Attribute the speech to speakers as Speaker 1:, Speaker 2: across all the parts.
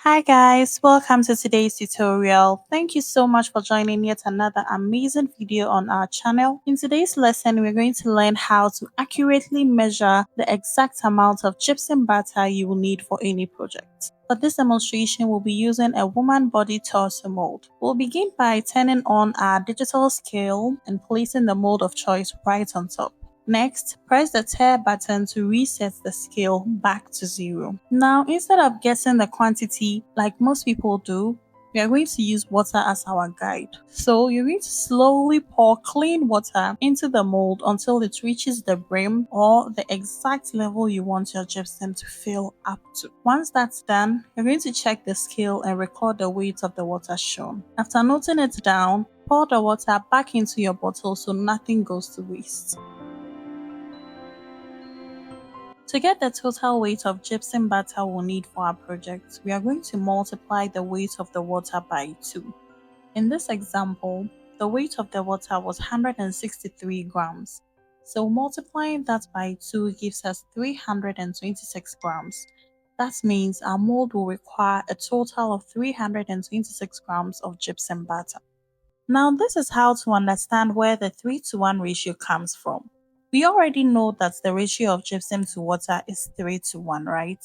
Speaker 1: Hi guys, welcome to today's tutorial. Thank you so much for joining yet another amazing video on our channel. In today's lesson, we're going to learn how to accurately measure the exact amount of gypsum batter you will need for any project. For this demonstration, we'll be using a woman body torso mold. We'll begin by turning on our digital scale and placing the mold of choice right on top. Next, press the tear button to reset the scale back to 0. Now, instead of guessing the quantity like most people do, we are going to use water as our guide. So you're going to slowly pour clean water into the mold until it reaches the brim or the exact level you want your gypsum to fill up to. Once that's done, you're going to check the scale and record the weight of the water shown. After noting it down, pour the water back into your bottle so nothing goes to waste. To get the total weight of gypsum batter we'll need for our project, we are going to multiply the weight of the water by 2. In this example, the weight of the water was 163 grams. So multiplying that by 2 gives us 326 grams. That means our mold will require a total of 326 grams of gypsum batter. Now this is how to understand where the 3:1 ratio comes from. We already know that the ratio of gypsum to water is 3:1, right?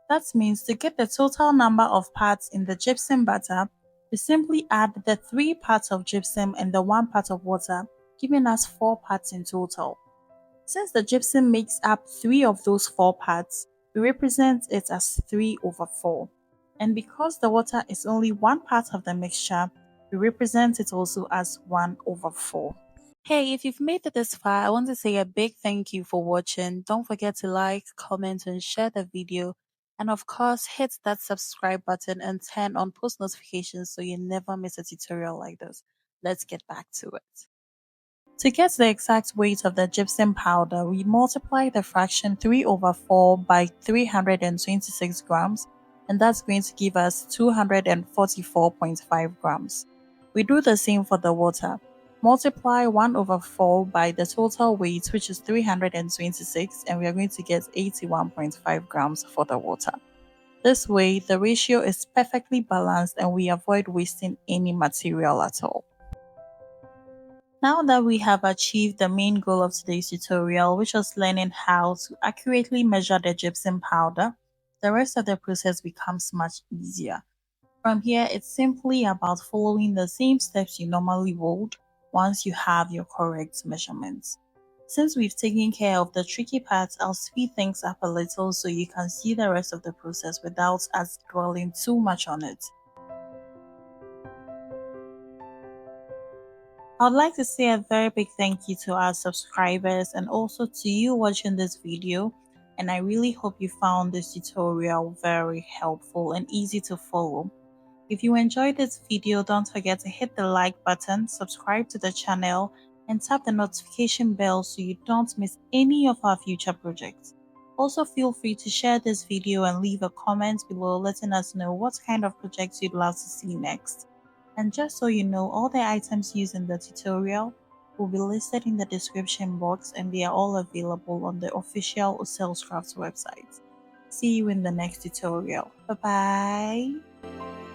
Speaker 1: That means to get the total number of parts in the gypsum batter, we simply add the 3 parts of gypsum and the 1 part of water, giving us 4 parts in total. Since the gypsum makes up 3 of those 4 parts, we represent it as 3/4. And because the water is only 1 part of the mixture, we represent it also as 1/4. Hey, if you've made it this far, I want to say a big thank you for watching. Don't forget to like, comment, and share the video. And of course, hit that subscribe button and turn on post notifications so you never miss a tutorial like this. Let's get back to it. To get the exact weight of the gypsum powder, we multiply the fraction 3/4 by 326 grams, and that's going to give us 244.5 grams. We do the same for the water. Multiply 1/4 by the total weight, which is 326, and we are going to get 81.5 grams for the water. This way, the ratio is perfectly balanced and we avoid wasting any material at all. Now that we have achieved the main goal of today's tutorial, which was learning how to accurately measure the gypsum powder, the rest of the process becomes much easier. From here, it's simply about following the same steps you normally would once you have your correct measurements. Since we've taken care of the tricky parts, I'll speed things up a little so you can see the rest of the process without us dwelling too much on it. I'd like to say a very big thank you to our subscribers and also to you watching this video, and I really hope you found this tutorial very helpful and easy to follow. If you enjoyed this video, don't forget to hit the like button, subscribe to the channel, and tap the notification bell so you don't miss any of our future projects. Also feel free to share this video and leave a comment below letting us know what kind of projects you'd love to see next. And just so you know, all the items used in the tutorial will be listed in the description box and they are all available on the official O-Celle website. See you in the next tutorial. Bye bye!